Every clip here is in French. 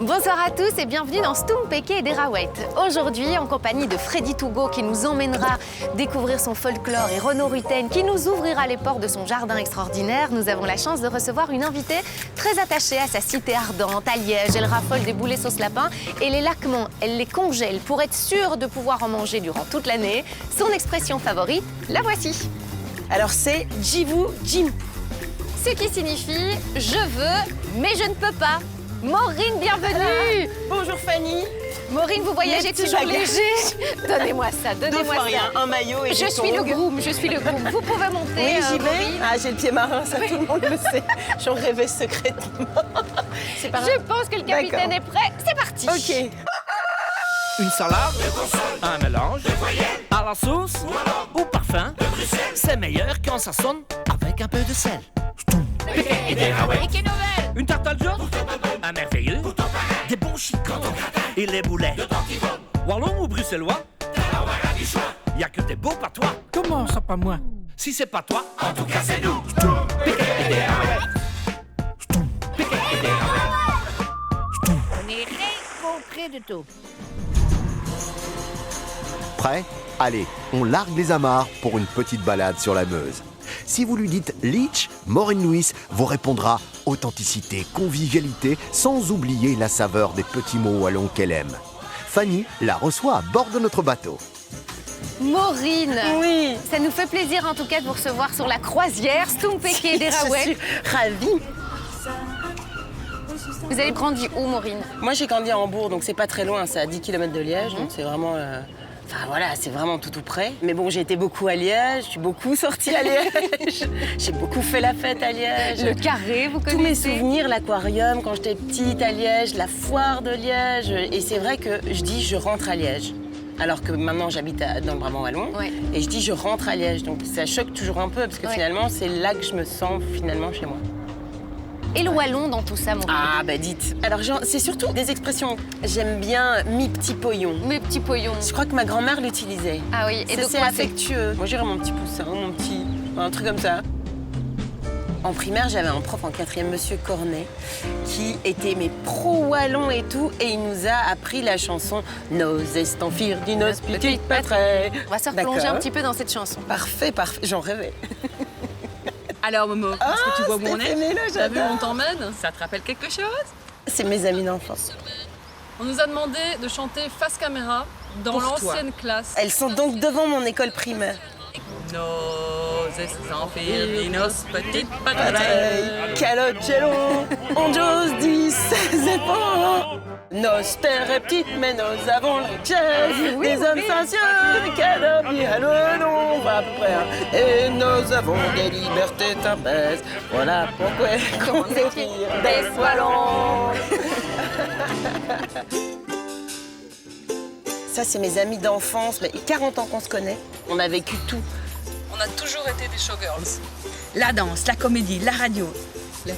Bonsoir à tous et bienvenue dans Stumpeke et Derawet. Aujourd'hui, en compagnie de Freddy Tougo qui nous emmènera découvrir son folklore et Renaud Rutten qui nous ouvrira les portes de son jardin extraordinaire, nous avons la chance de recevoir une invitée très attachée à sa cité ardente, à Liège. Elle raffole des boulets sauce lapin et les laquements, elle les congèle pour être sûre de pouvoir en manger durant toute l'année. Son expression favorite, la voici. Alors c'est Jivu Jim. Ce qui signifie « je veux, mais je ne peux pas ». Maureen, bienvenue. Bonjour Fanny. Maureen, vous voyagez toujours léger. Donnez-moi ça, donnez-moi ça. Rien, un maillot et des Je suis le groom, je suis le groom. Vous pouvez monter, Oui, j'y vais. Maureen. Ah, j'ai le pied marin, ça tout le monde le sait. J'en rêvais secrètement. C'est pas grave. Je pense que le capitaine est prêt. C'est parti. Ok. Une salade, un mélange, à la sauce ou parfum. C'est meilleur quand ça sonne avec un peu de sel. Une tarte al jaune, un merveilleux, des bons chicots et les boulets. Wallon ou bruxellois, y a que des beaux patois. Comment ça pas moi? Si c'est pas toi, en tout cas c'est nous. On n'est rien compris de tout. Prêt? Allez, on largue les amarres pour une petite balade sur la Meuse. Si vous lui dites Leach, Maureen Louis vous répondra authenticité, convivialité, sans oublier la saveur des petits mots wallons qu'elle aime. Fanny la reçoit à bord de notre bateau. Maureen, Oui. ça nous fait plaisir en tout cas de vous recevoir sur la croisière Stumpeke et Je Derawet. suis ravie. Vous avez grandi où, Maureen? Moi j'ai grandi à Hambourg, donc c'est pas très loin, c'est à 10 km de Liège, donc c'est vraiment... Enfin voilà, c'est vraiment tout près. Mais bon, j'ai été beaucoup à Liège, je suis beaucoup sortie à Liège. J'ai beaucoup fait la fête à Liège. Le carré, vous Tous mes connaissez? souvenirs, l'aquarium quand j'étais petite à Liège, la foire de Liège. Et c'est vrai que je dis je rentre à Liège. Alors que maintenant j'habite dans le Brabant wallon. Ouais. Et je dis je rentre à Liège. Donc ça choque toujours un peu parce que Ouais. finalement c'est là que je me sens finalement chez moi. Et le wallon dans tout ça, Maureen? Ah bah dites. Alors c'est surtout des expressions. J'aime bien mi petit poillon. Mes petits poillons. Je crois que ma grand-mère l'utilisait. Ah oui, et de C'est quoi affectueux. Moi j'irais mon petit poussin, mon petit... un truc comme ça. En primaire, j'avais un prof en 4e, Monsieur Cornet, qui était mes pro-wallons et tout, et il nous a appris la chanson « Nos estampires d'une petite patrie ». On va se replonger D'accord. un petit peu dans cette chanson. Parfait, parfait. J'en rêvais. Alors Momo, est-ce que tu vois où on est? Stéphanie, là, T'as vu où on j'adore. t'emmène? Ça te rappelle quelque chose? C'est mes amis d'enfance. On nous a demandé de chanter face caméra dans Pour toi. l'ancienne classe. Elles sont donc devant mon école primaire. Nos estampires d'une petite patrie. Calocello, on jose 16 épaules. Nos terres est petite, mais nous avons le jazz. Des hommes silencieux, calomnie à le nom, à peu près. Hein. Et nous avons des libertés t'abaisse. Voilà pourquoi qu'on défire des wallons. Ça, c'est mes amis d'enfance, mais 40 ans qu'on se connaît. On a vécu tout. On a toujours été des showgirls. La danse, la comédie, la radio,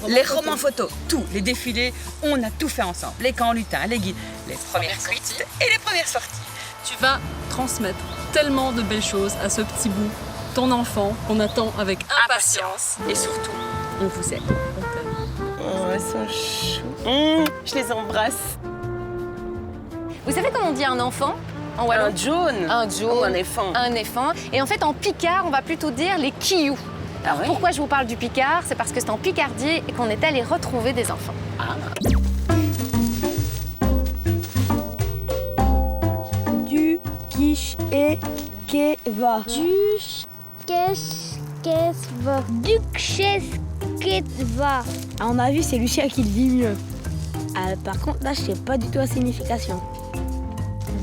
les romans photos, tout, les défilés, on a tout fait ensemble. Les camps lutins, les guides, les premières cuites et les premières sorties. Tu vas transmettre tellement de belles choses à ce petit bout, ton enfant, qu'on attend avec impatience. Et surtout, on vous aime, on t'aime. Oh, elles sont chou. Je les embrasse. Vous savez comment on dit un enfant en wallon? Un jaune. Un jaune. Ou un éléphant. Un éléphant. Et en fait, en picard, on va plutôt dire les kious. Ah ouais? Pourquoi je vous parle du picard? C'est parce que c'est en Picardie et qu'on est allé retrouver des enfants. Du, quiche et keva. Duchesse-qu'est-ce-va. Duchesse-qu'est-ce-va. À mon avis, c'est Lucia qui le dit mieux. Par contre, là, je sais pas du tout la signification.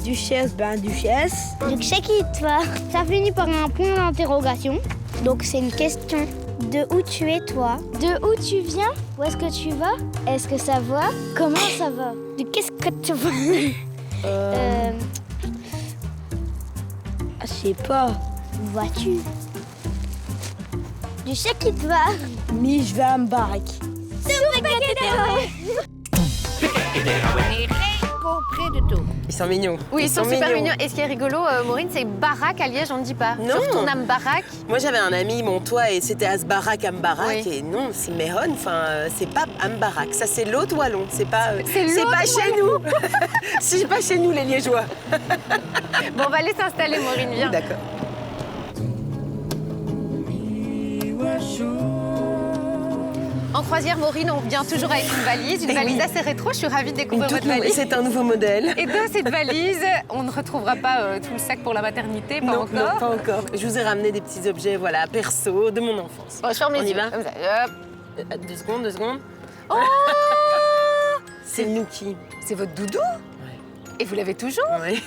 Duchesse, duchesse. Duchesse-qu'est-ce-va. Ça finit par un point d'interrogation. Donc c'est une question. De où tu es toi? De où tu viens? Où est-ce que tu vas? Est-ce que ça va? Comment ça va? De qu'est-ce que tu vas? Je sais pas. Où vas-tu? Du chèque qui te va. Mais je vais à me barque. On n'est rien compris compris du tout. Ils sont mignons. Oui, ils sont super mignons. Et ce qui est rigolo, Maureen, c'est baraque à Liège, on ne dit pas. Non. Sur ton âme baraque. Moi, j'avais un ami, mon toit, et c'était Asbarak, Ambarak. Oui. Et non, c'est Méhon, enfin, c'est pas Ambarak. Ça, c'est l'autre wallon. C'est pas l'autre pas chez nous. C'est pas chez nous, les Liégeois. Bon, on va aller s'installer, Maureen, viens. D'accord. En croisière, Maureen, on vient toujours avec une valise oui. assez rétro. Je suis ravie de découvrir votre valise. C'est un nouveau modèle. Et dans cette valise, on ne retrouvera pas tout le sac pour la maternité, pas encore. Non, pas encore. Je vous ai ramené des petits objets, voilà, perso, de mon enfance. Bon, je ferme les On y yeux. va Comme ça, hop. 2 secondes, 2 secondes. Oh C'est Nookie. C'est votre doudou? Et vous l'avez toujours? Oui.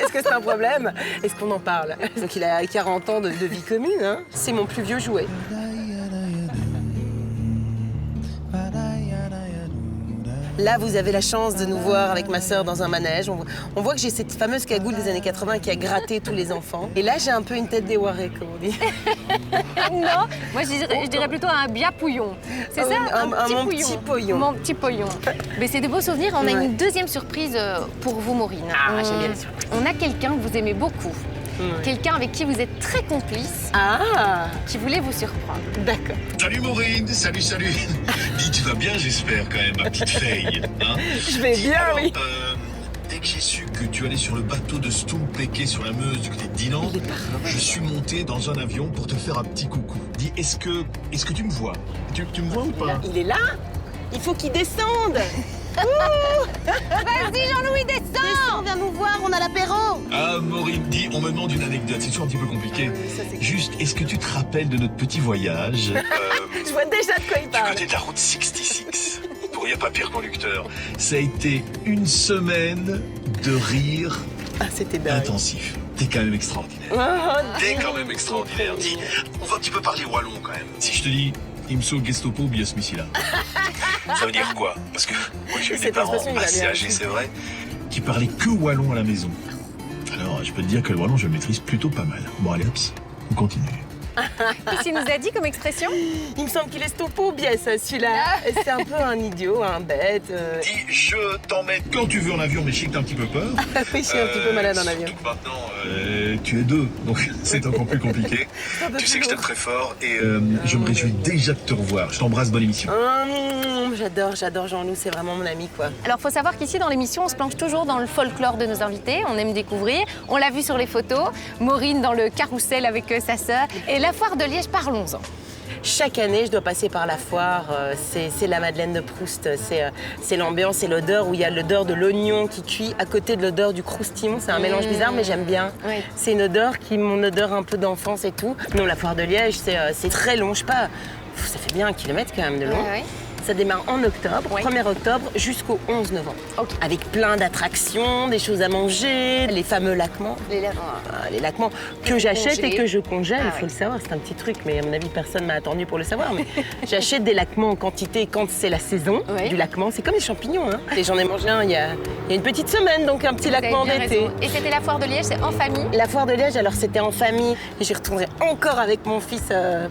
Est-ce que c'est un problème? Est-ce qu'on en parle? Donc il a 40 ans de vie commune, hein. C'est mon plus vieux jouet. Là, vous avez la chance de nous voir avec ma sœur dans un manège. On voit que j'ai cette fameuse cagoule des années 80 qui a gratté tous les enfants. Et là, j'ai un peu une tête déwarée, comme on dit. Non, moi je dirais plutôt un biapouillon. C'est ça? Mon petit poillon. Mon petit poillon. Mais c'est des beaux souvenirs. On a une deuxième surprise pour vous, Maureen. Ah, j'aime bien les surprises. On a quelqu'un que vous aimez beaucoup. Quelqu'un avec qui vous êtes très complice, qui voulait vous surprendre. D'accord. Salut Maureen, salut. Dis, tu vas bien, j'espère, quand même, ma petite Faye. Hein? Je vais bien, alors, oui. Dès que j'ai su que tu allais sur le bateau de Stompeke sur la Meuse du côté de Dinan, je suis monté dans un avion pour te faire un petit coucou. Dis, est-ce que tu me vois? Tu me vois ou pas? Il est là? Il faut qu'il descende. Vas-y, Jean-Louis, descends! Viens nous voir, on a l'apéro. Ah, Maureen, dis, on me demande une anecdote, c'est toujours un petit peu compliqué. Juste, est-ce que tu te rappelles de notre petit voyage Je vois déjà de quoi il du parle. côté de la route 66, pour il n'y a pas pire conducteur. Ça a été une semaine de rire Ah, c'était dingue. intensif. T'es quand même extraordinaire. T'es quand même extraordinaire. Dis, on va un petit peu parler wallon quand même. Si je te dis Imso Gestopo Biasmisila, ça veut dire quoi? Parce que moi j'ai eu des Cette parents expression, il a assez bien âgés, raison. c'est vrai, qui parlaient que wallon à la maison. Alors je peux te dire que le wallon je le maîtrise plutôt pas mal. Bon allez hop, on continue. Qu'est-ce qu'il nous a dit comme expression? Il me semble qu'il est stopo bien, ça, celui-là. C'est un peu un idiot, un bête. Dis, je t'emmène quand tu veux en avion, mais je sais que t'as un petit peu peur. Oui, je suis un petit peu malade en avion. Surtout que maintenant, tu es deux, donc c'est encore plus compliqué. Tu sais que je t'aime très fort et je me réjouis déjà de te revoir. Je t'embrasse, bonne émission. J'adore Jean-Loup, c'est vraiment mon ami, quoi. Alors, faut savoir qu'ici, dans l'émission, on se plonge toujours dans le folklore de nos invités. On aime découvrir. On l'a vu sur les photos. Maureen dans le carrousel avec sa sœur. Et la foire de Liège, parlons-en. Chaque année, je dois passer par la foire. C'est la Madeleine de Proust. C'est l'ambiance, c'est l'odeur où il y a l'odeur de l'oignon qui cuit à côté de l'odeur du croustillon. C'est un mélange bizarre, mais j'aime bien. Oui. C'est une odeur qui est mon odeur un peu d'enfance et tout. Non, la foire de Liège, c'est très long. Je sais pas, ça fait bien 1 kilomètre quand même de long. Oui. Ça démarre en octobre, Oui. 1er octobre jusqu'au 11 novembre. Ok. Avec plein d'attractions, des choses à manger, les fameux laquements. Les laquements que j'achète et que je congèle, il faut le savoir, c'est un petit truc, mais à mon avis, personne m'a attendu pour le savoir. Mais j'achète des laquements en quantité quand c'est la saison du laquement. C'est comme les champignons, hein. Et j'en ai mangé un il y a une petite semaine, donc un petit laquement Vous avez bien d'été. raison. Et c'était la foire de Liège, c'est en famille. La foire de Liège, alors c'était en famille. J'y retournerai encore avec mon fils.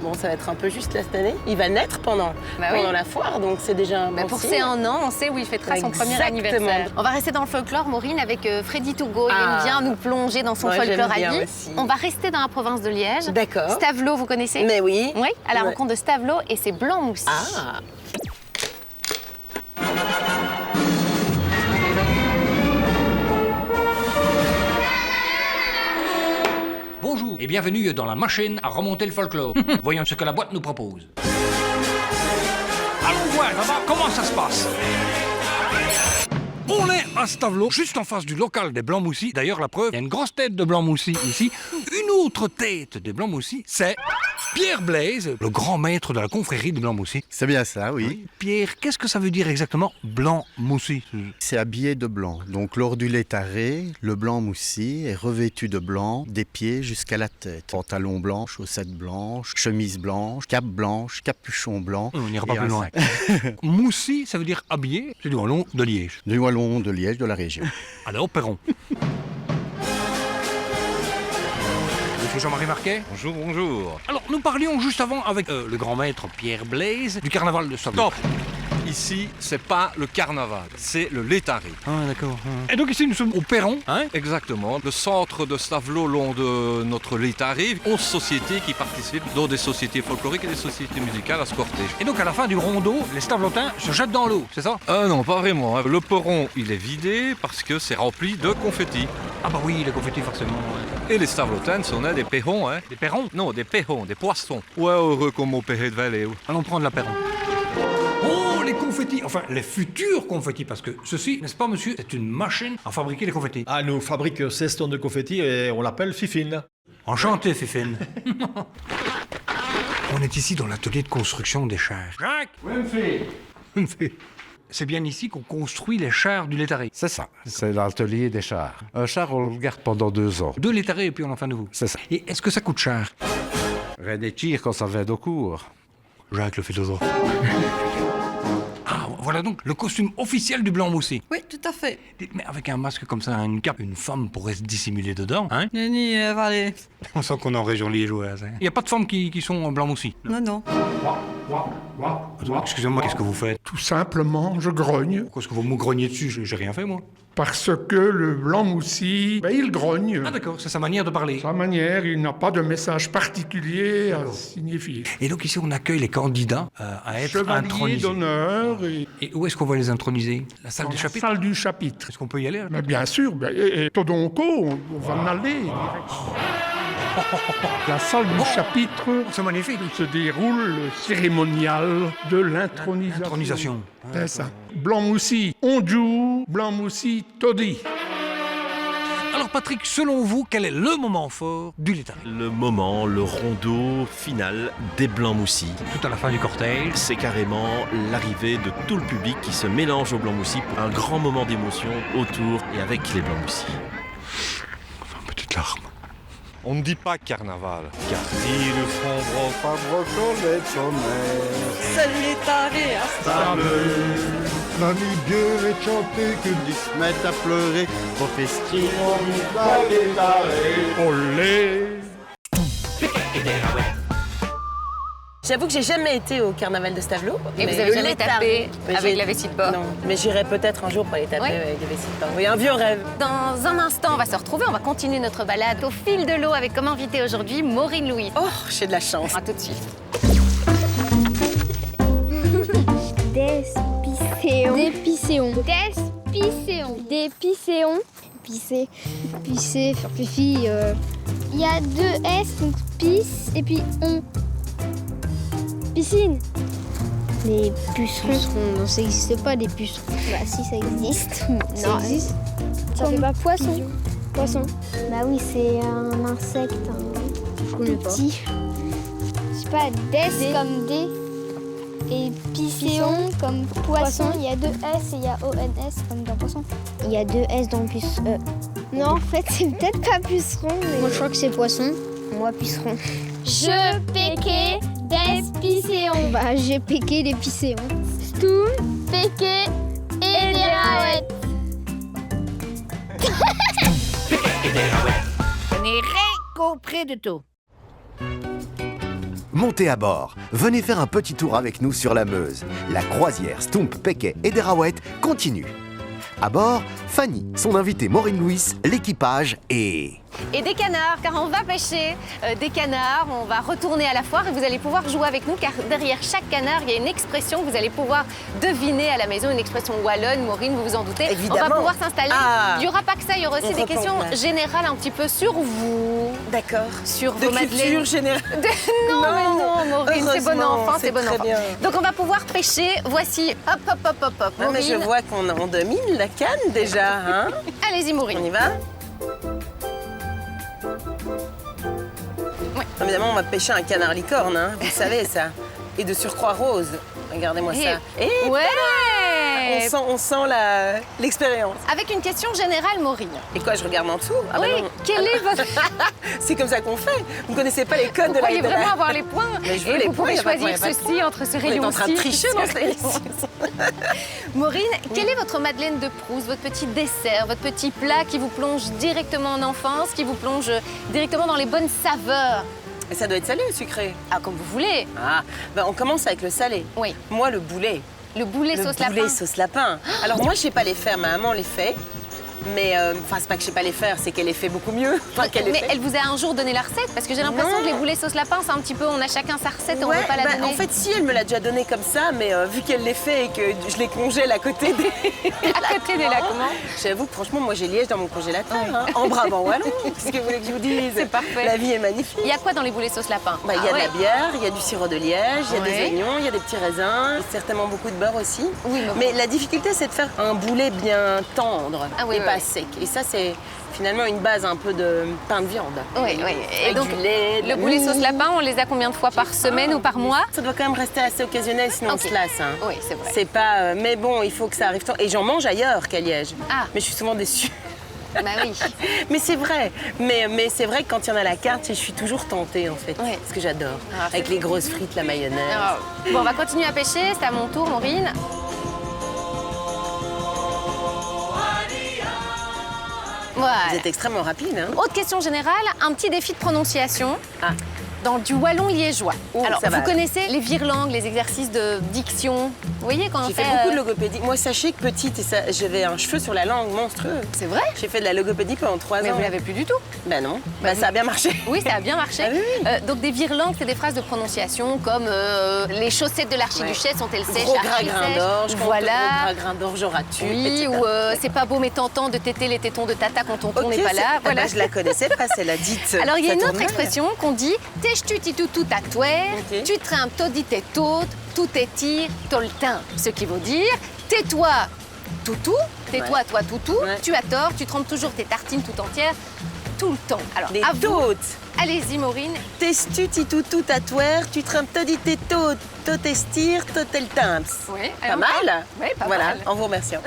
Bon, ça va être un peu juste là cette année. Il va naître pendant la foire, donc c'est déjà un bon Pour signe. ces 1 an, on sait où il fêtera son premier Exactement. anniversaire. On va rester dans le folklore, Maureen, avec Freddy Tougo. Il aime bien nous plonger dans son folklore à j'aime bien lui. aussi. On va rester dans la province de Liège. D'accord. Stavelot, vous connaissez? Mais oui. Oui, à la Ouais. rencontre de Stavelot et ses blancs moussis. Ah. Bonjour et bienvenue dans la machine à remonter le folklore. Voyons ce que la boîte nous propose. Allons voir d'abord comment ça se passe. On est à Stavelot, juste en face du local des Blancs-Moussis. D'ailleurs, la preuve, il y a une grosse tête de Blancs-Moussis ici. Une autre tête des Blancs-Moussis, c'est Pierre Blaise, le grand maître de la confrérie des Blancs-Moussis. C'est bien ça, oui. Pierre, qu'est-ce que ça veut dire exactement, Blanc-Moussis? C'est habillé de blanc. Donc lors du létaré, le blanc moussi est revêtu de blanc des pieds jusqu'à la tête. Pantalon blanc, chaussettes blanches, chemise blanche, cape blanche, capuchon blanc. On n'ira pas et plus un loin. sac. Moussi, ça veut dire habillé, c'est du wallon de Liège. Du wallon de Liège, de la région. Alors, Perron. Monsieur Jean-Marie Marquet. Bonjour, bonjour. Alors, nous parlions juste avant avec le grand maître Pierre Blaise du carnaval de Stavelot. Stop. Ici, c'est pas le carnaval, c'est le Létari. Ah, d'accord. Et donc ici, nous sommes au Perron, hein? Exactement. Le centre de Stavelot, long de notre Létari, 11 sociétés qui participent, dont des sociétés folkloriques et des sociétés musicales à ce cortège. Et donc à la fin du rondeau, les Stavelotins se jettent dans l'eau, c'est ça? Non, pas vraiment. Le perron, il est vidé parce que c'est rempli de confettis. Ah bah oui, les confettis forcément. Ouais. Et les Stavelotins sont des perrons, hein? Des perrons? Non, des perrons, des poissons. Ouais, heureux comme au Perret de Vallée. Allons prendre la perron. Oh, les confettis, enfin les futurs confettis, parce que ceci, n'est-ce pas monsieur, c'est une machine à fabriquer les confettis. Ah, nous fabriquons 16 tonnes de confettis et on l'appelle Fifine. Enchanté, Fifine. On est ici dans l'atelier de construction des chars. Jacques! Winfield! C'est bien ici qu'on construit les chars du Létari. C'est ça, c'est l'atelier des chars. Un char, on le garde pendant 2 ans. 2 Létari et puis on en fait un nouveau. C'est ça. Et est-ce que ça coûte cher? Rien n'est tir quand ça vient de cours. Jacques le philosophe. Ah, voilà donc le costume officiel du blanc moussi. Oui, tout à fait. Mais avec un masque comme ça, une cape, une femme pourrait se dissimuler dedans, hein? Nenni, allez. On sent qu'on est en région liégeoise. Il n'y a pas de femmes qui sont en blanc moussi. Non. Excusez-moi, qu'est-ce que vous faites? Tout simplement, je grogne. Pourquoi est-ce que vous me grognez dessus? J'ai rien fait, moi. Parce que le blanc moussi, il grogne. Ah d'accord, c'est sa manière de parler. Sa manière, il n'a pas de message particulier à signifier. Et donc ici, on accueille les candidats à être Chevalier intronisés. d'honneur. Et où est-ce qu'on va les introniser? La salle du chapitre? La salle du chapitre. Est-ce qu'on peut y aller? Mais bien sûr, et Todonco, on va en aller. La salle du chapitre, c'est magnifique. Où se déroule le cérémonial de l'intronisation. C'est ça. Blanc moussi, on joue, blanc moussi, toddy. Alors Patrick, selon vous, quel est le moment fort du Létari? Le moment, le rondeau final des Blancs Moussis. Tout à la fin du cortège. C'est carrément l'arrivée de tout le public qui se mélange aux Blancs Moussis pour un grand moment d'émotion autour et avec les Blancs Moussis. Enfin, une petite larme. On ne dit pas carnaval, car Si le fond pas brocolet de sommeil. C'est le Létari à Stable. Mamie gueule et chanter que ils se mettent à pleurer. Au festin, on va les barrer. Olé. J'avoue que j'ai jamais été au carnaval de Stavelot. Et vous avez jamais tapé avec la vessie de porc? Non, mais j'irai peut-être un jour pour aller taper Oui. avec des vessies de porc. Oui, un vieux rêve. Dans un instant, on va se retrouver, on va continuer notre balade au fil de l'eau avec comme invité aujourd'hui Maureen Louis. Oh, j'ai de la chance. À tout de suite. Despicéon. Dépicéon. Despicéon. Dépicéon. Pisser. Pisser, faire pipi. Il y a 2 S, donc pisse et puis on. Piscine. Les pucerons. Non, ça n'existe pas, des pucerons. Bah si, ça existe. Ça existe. Ça fait pas poisson. Poisson. Bah oui, c'est un insecte. Je connais pas. Petit. Je sais pas, des comme des. Et piscéon comme poisson. Il y a 2 S et il y a ONS comme dans poisson. Il y a 2 S dans puceron. Non, en fait, c'est peut-être pas puceron. Mais... Moi, je crois que c'est poisson. Moi, puceron. Je péquais des piscéons. Bah, j'ai péqué les piscéons. Stoum, péqué et des raouettes. On est rien compris de tout. Montez à bord, venez faire un petit tour avec nous sur la Meuse. La croisière Stump, Péquet et des Raouettes continue. À bord, Fanny, son invité Maureen Louis, l'équipage et des canards, car on va pêcher des canards, on va retourner à la foire et vous allez pouvoir jouer avec nous, car derrière chaque canard, il y a une expression que vous allez pouvoir deviner à la maison, une expression wallonne. Maureen, vous vous en doutez. Évidemment. On va pouvoir s'installer. Il n'y aura pas que ça, il y aura aussi On des reprend questions place. générales un petit peu sur vous. D'accord. Sur De vos madeleines. culture générale. Non, mais non, Maureen, c'est bon Heureusement, enfant, c'est bon très enfant. bien. Donc on va pouvoir pêcher. Voici, hop. Non, mais je Maureen. vois qu'on domine la canne déjà. Hein. Allez-y, Maureen. On y va? Évidemment, on va pêcher un canard licorne, hein. Vous savez ça. Et de surcroît rose. Regardez-moi ça. Et ouais. on sent l'expérience. Avec une question générale, Maureen. Et quoi, je regarde en dessous? Ah Oui, bah non. quel est votre... C'est comme ça qu'on fait. Vous ne connaissez pas les codes Vous de la... croyez vraiment avoir les points? Mais je veux et les vous points, pouvez y a pas de choisir point, y a pas de ceci point. entre ce On est rayon en train de tricher dans cette émission. Maureen, quelle est votre Madeleine de Proust, votre petit dessert, votre petit plat qui vous plonge directement en enfance, qui vous plonge directement dans les bonnes saveurs? Et ça doit être salé ou sucré? Ah, comme vous voulez. Ah, ben on commence avec le salé. Oui. Moi, le boulet. Le boulet sauce lapin. Le boulet sauce lapin. Alors moi, je sais pas les faire, ma maman les fait. Mais, enfin, c'est pas que je sais pas les faire, c'est qu'elle les fait beaucoup mieux. Enfin, mais elle vous a un jour donné la recette? Parce que j'ai l'impression que les boulets sauce lapin, c'est un petit peu, on a chacun sa recette et on ne veut pas la donner. En fait, si, elle me l'a déjà donné comme ça, mais vu qu'elle les fait et que je les congèle à côté des à côté des lacments. J'avoue que franchement, moi, j'ai Liège dans mon congélateur, hein, en Brabant wallon. Qu'est-ce que vous voulez que je vous dise? C'est parfait. La vie est magnifique. Il y a quoi dans les boulets sauce lapin? Il y a de la bière, il y a du sirop de Liège, il y a des oignons, il y a des petits raisins, certainement beaucoup de beurre aussi. Oui, mais la difficulté, c'est de faire un boulet bien tendre et pas sec. Et ça, c'est finalement une base un peu de pain de viande. Oui, oui. Et donc, du lait, le boulet sauce lapin, on les a combien de fois par semaine ou par mois? Ça doit quand même rester assez occasionnel, sinon on se lasse. Hein. Oui, c'est vrai. C'est pas... mais bon, il faut que ça arrive tant. Et j'en mange ailleurs qu'à Liège. Ah. Mais je suis souvent déçue. Bah oui. Mais c'est vrai. Mais c'est vrai que quand il y en a à la carte, je suis toujours tentée, en fait. Ouais. Parce que j'adore. Avec les grosses frites, la mayonnaise. Bon, on va continuer à pêcher. C'est à mon tour, Maureen. Voilà. Vous êtes extrêmement rapide. Hein. Autre question générale, un petit défi de prononciation. Dans du wallon liégeois. Alors, vous connaissez les virlangues, les exercices de diction? Vous voyez quand on fait... J'ai fait beaucoup de logopédie. Moi, sachez que petite, j'avais un cheveu sur la langue monstrueux. C'est vrai? J'ai fait de la logopédie pendant 3 ans. Mais vous l'avez plus du tout? Ben non. Ça a bien marché. Oui, ça a bien marché. Ah, oui. Donc des virlangues, c'est des phrases de prononciation comme les chaussettes de l'archiduchesse sont-elles sèches? Gros grain d'orge, voilà. Gros grain d'orge auras-tu? Oui, ou c'est pas beau mais tentant de téter les tétons de tata quand tonton n'est pas là. Voilà. Je la connaissais pas, c'est la dite. Alors il y a une autre expression qu'on dit t'es-tu tout à toi, tu traimes todi tes tôtes, tout est tir, toltin. Ce qui veut dire tais-toi, toutou, tais-toi, toi, toutou, tu as tort, tu trempes toujours tes tartines tout entières, tout le temps. Alors, les tôtes. Allez-y, Maureen. T'es-tu toutou tatouer, tu trempes todi tes tôtes, totestir, totel temps. Oui, pas mal. Oui, pas voilà, mal. en vous remerciant.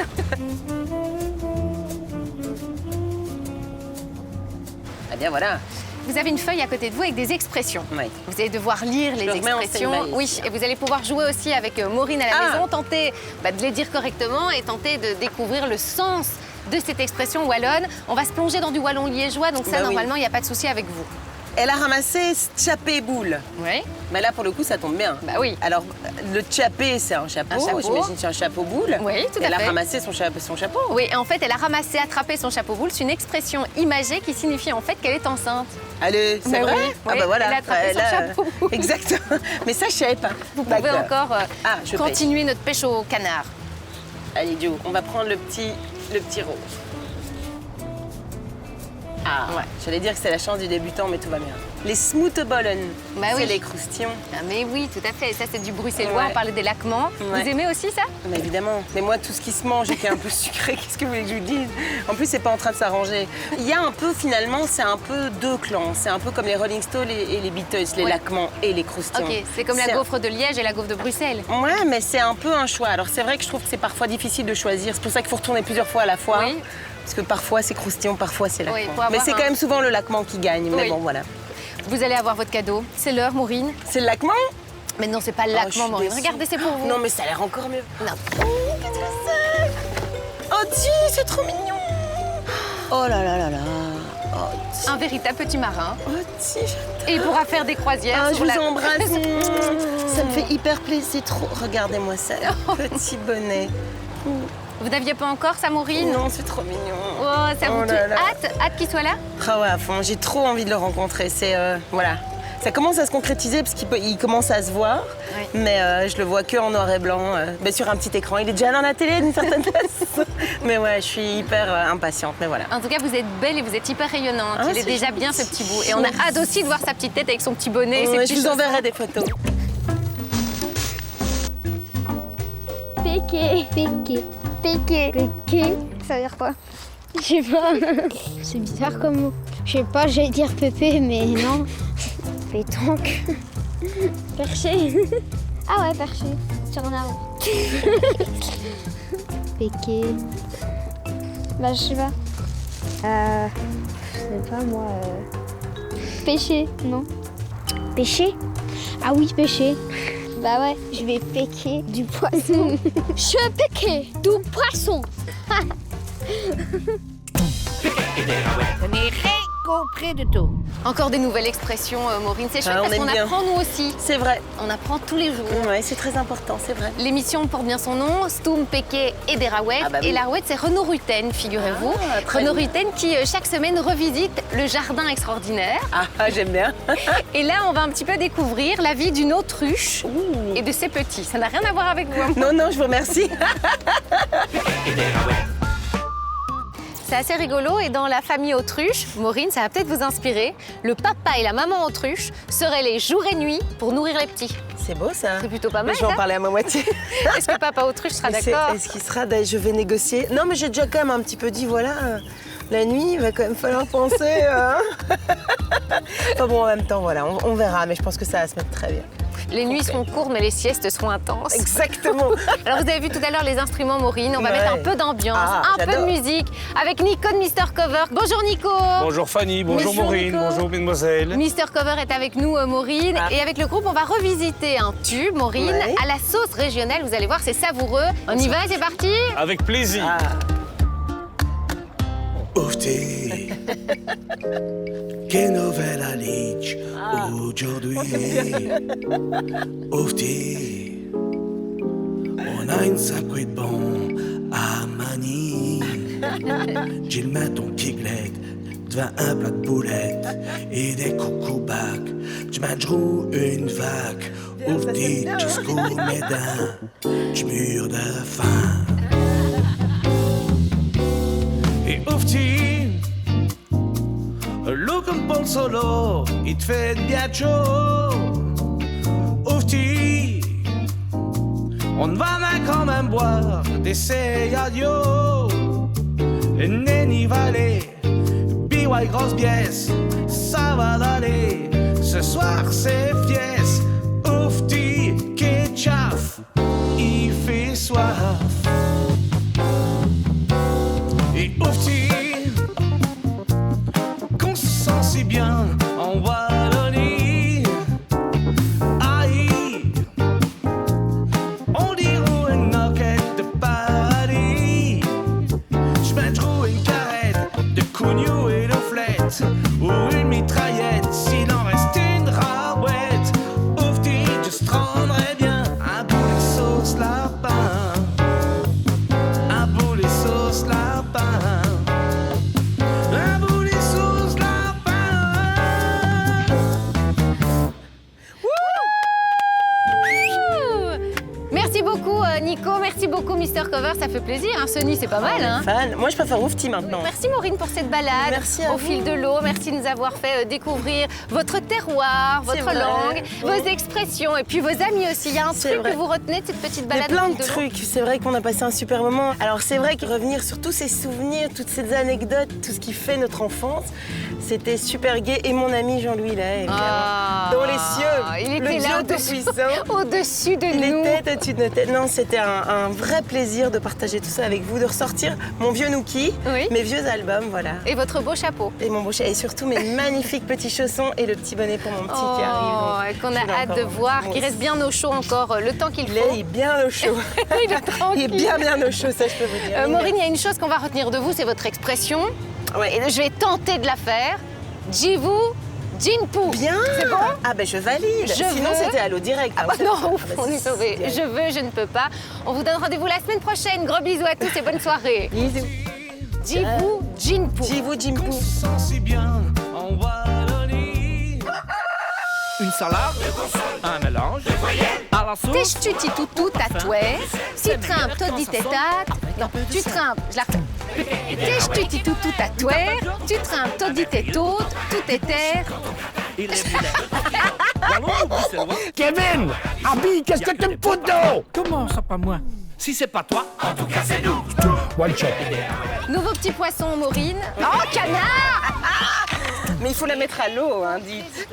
Eh bien, voilà. Vous avez une feuille à côté de vous avec des expressions. Oui. Vous allez devoir lire les expressions. Oui, et vous allez pouvoir jouer aussi avec Maureen à la maison, tenter de les dire correctement et tenter de découvrir le sens de cette expression wallonne. On va se plonger dans du wallon liégeois, donc ça, normalement, il n'y a pas de souci avec vous. Elle a ramassé tchapé boule. Oui. Mais là, pour le coup, ça tombe bien. Bah oui. Alors, le tchapé, c'est un chapeau. J'imagine que c'est un chapeau boule. Oui, tout à fait. Elle a ramassé son chapeau. Oui, et en fait, elle a ramassé, attrapé son chapeau boule. C'est une expression imagée qui signifie en fait qu'elle est enceinte. Allez, c'est vrai? Oui, Ah bah voilà. Elle a attrapé son chapeau. Exactement. Mais ça, je savais pas. Vous pouvez encore continuer notre pêche au canard. Allez, Joe, on va prendre le petit rose. J'allais dire que c'est la chance du débutant, mais tout va bien. Les smootbollen, c'est les croustillons. Ah, mais oui, tout à fait. Ça, c'est du bruxellois. On parlait des laquements. Vous aimez aussi ça? Mais évidemment. Mais moi, tout ce qui se mange et qui est un peu sucré, qu'est-ce que vous voulez que je vous dise? En plus, c'est pas en train de s'arranger. Il y a un peu, finalement, c'est un peu deux clans. C'est un peu comme les Rolling Stones et les Beatles, les laquements et les croustillons. Ok, c'est comme la gaufre de Liège et la gaufre de Bruxelles. Ouais, mais c'est un peu un choix. Alors, c'est vrai que je trouve que c'est parfois difficile de choisir. C'est pour ça qu'il faut retourner plusieurs fois à la fois. Oui. Parce que parfois, c'est croustillant, parfois, c'est laquement. Oui, mais c'est quand même souvent le laquement qui gagne. Mais bon, voilà. Vous allez avoir votre cadeau. C'est l'heure, Maureen. C'est le laquement? Mais non, c'est pas le laquement, Maureen. Regardez, c'est pour vous. Non, mais ça a l'air encore mieux. Non. Oh, qu'est-ce que c'est? Oh, dis, c'est trop mignon. Oh là là là là. Oh, un véritable petit marin. Oh, dis, j'adore. Et il pourra faire des croisières. Je vous embrasse. Ça me fait hyper plaisir. Trop. Regardez-moi ça, petit bonnet. Vous n'aviez pas encore ça, Maureen? Non, c'est trop mignon. Oh, ça vous tue. Hâte qu'il soit là? Ah ouais, à fond. J'ai trop envie de le rencontrer. C'est voilà. Ça commence à se concrétiser parce qu'il commence à se voir, mais je le vois que en noir et blanc, sur un petit écran. Il est déjà dans la télé d'une certaine façon. Mais ouais, je suis hyper impatiente, mais voilà. En tout cas, vous êtes belle et vous êtes hyper rayonnante. Il est déjà gentil. bien ce petit bout. Et on a hâte aussi de voir sa petite tête avec son petit bonnet. Je vous enverrai des photos. Péké. Péké. Péké. Péké. Ça veut dire quoi? Je sais pas. C'est bizarre comme mot. Je sais pas, j'allais dire pépé, mais non. Pétanque. Perché. Ah ouais, perché. Sur un arbre. Péké. Bah, je sais pas. Je sais pas, moi. Pêcher, non. Pêcher? Ah oui, pêcher. Bah ouais, je vais péquer du poisson. Je vais péquer du poisson. On est compris de tout. Encore des nouvelles expressions, Maureen. C'est chouette Ah, on parce aime qu'on bien. apprend nous aussi. C'est vrai. On apprend tous les jours. Ouais, c'est très important, c'est vrai. L'émission porte bien son nom, Stoum, Péquet et des Raouettes. Ah bah oui. Et la Raouette, c'est Renaud Rutten, figurez-vous. Ah, très Renaud bien. Rutten qui, chaque semaine, revisite le jardin extraordinaire. Ah, j'aime bien. Et là, on va un petit peu découvrir la vie d'une autruche et de ses petits. Ça n'a rien à voir avec vous. Hein. Non, non, je vous remercie. C'est assez rigolo et dans la famille autruche, Maureen, ça va peut-être vous inspirer. Le papa et la maman autruche seraient les jours et nuits pour nourrir les petits. C'est beau ça. C'est plutôt pas mal. Je vais en ça. parler à ma moitié. Est-ce que papa autruche sera d'accord? Est-ce qu'il sera je vais négocier. Non, mais j'ai déjà quand même un petit peu dit, voilà, la nuit, il va quand même falloir penser. Enfin bon, en même temps, voilà, on verra, mais je pense que ça va se mettre très bien. Les nuits seront courtes, mais les siestes seront intenses. Exactement. Alors, vous avez vu tout à l'heure les instruments, Maureen. On va mettre un peu d'ambiance, un peu de musique, avec Nico de Mister Cover. Bonjour, Nico. Bonjour, Fanny. Bonjour, Maureen. Nico. Bonjour, mesdemoiselles. Mister Cover est avec nous, Maureen. Et avec le groupe, on va revisiter un tube, Maureen, à la sauce régionale. Vous allez voir, c'est savoureux. On y va, c'est parti? Avec plaisir. Ufti, che novella Lich aujourd'hui. Ufti, on a une sacrée de bon à Mani. J'ai le ton piglet devant un plat de boulettes et des coucoubacs. Tu mangeras une vague. Ufti, jusqu'au médin, je mûre de faim. Et Ufti, look un po' solo, il te fait de viaggio. Ufti, on va quand même boire des adios. Nenni Valley, BY grosse biesse, ça va d'aller. Ce soir c'est fies. Ufti, ketchup, il fait soif. Et Ufti, qu'on se sent si bien en Wallonie. Aïe, on dirait une knoquette de paradis. Je mangerai une carrette de cougnou et de flette, ou une mitraillette s'il en reste une raouette. Ufti, je se rendrai bien un boulet sauce lapin. Un boulet sauce lapin. Un boulet sauce lapin. Merci beaucoup, Nico. Merci beaucoup, Mister Cover. Ça fait plaisir. Hein. Ce nid, c'est pas mal. Hein. Fan. Moi, je préfère Ufti maintenant. Merci, Maureen, pour cette balade. Merci à au vous. fil de l'eau. Merci de nous avoir fait découvrir votre terroir, C'est votre vrai. langue, Oui. vos expressions et puis vos amis aussi. Il y a un C'est truc vrai. que vous retenez de cette petite Mais balade plein au de fil l'eau. trucs. C'est vrai qu'on a passé un super moment. Alors c'est vrai que revenir sur tous ces souvenirs, toutes ces anecdotes, tout ce qui fait notre enfance, c'était super gai. Et mon ami Jean-Louis Lahaye, évidemment. Ah, Dans les cieux, il le était Dieu là au-dessus, tout-puissant. au-dessus de Il nous. était au-dessus de nos têtes. Non, c'était un vrai plaisir de partager tout ça avec vous, de ressortir mon vieux Nookie, mes vieux albums, voilà. Et votre beau chapeau. Et mon beau chapeau. Et surtout mes magnifiques petits chaussons et le petit bonnet pour mon petit qui arrive. Donc, et qu'on je a l'ai hâte encore de voir, moi qui reste aussi. bien au chaud encore le temps qu'il faut. Il est bien au chaud. Il est tranquille. Il est bien au chaud, ça je peux vous dire. Maureen, il y a une chose qu'on va retenir de vous, c'est votre expression. Et je vais tenter de la faire. Jivu, Jinpu. Bien. C'est bon? Ah ben je valide. Sinon veux. c'était à l'eau direct. Ah bah non, Ah bah on si, est sauvés. c'est Je veux, je ne peux pas. On vous donne rendez-vous la semaine prochaine. Gros bisous à tous et bonne soirée. Bisous. Jivu, Jinpu. Jivu, Jinpu. Sent si bien en Wallonie. Une salade, un mélange, à la sauce. Tèche tu tout tatoué, si trimpe toi dit tétat, non, tu trimpes, je la refais. Tèche tu tout tatoué, tu trimpes toi dit tétot, tout est terre. Et les boulets. Kevin, Abby, qu'est-ce que tu me fous d'eau? Comment ça, pas moi? Si c'est pas toi, en tout cas c'est nous. One shot. Nouveau petit poisson, Maureen. Oh, canard! Mais il faut la mettre à l'eau, hein, dites.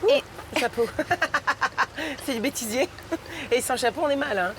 Et chapeau. C'est du bêtisier. Et sans chapeau, on est mal, hein.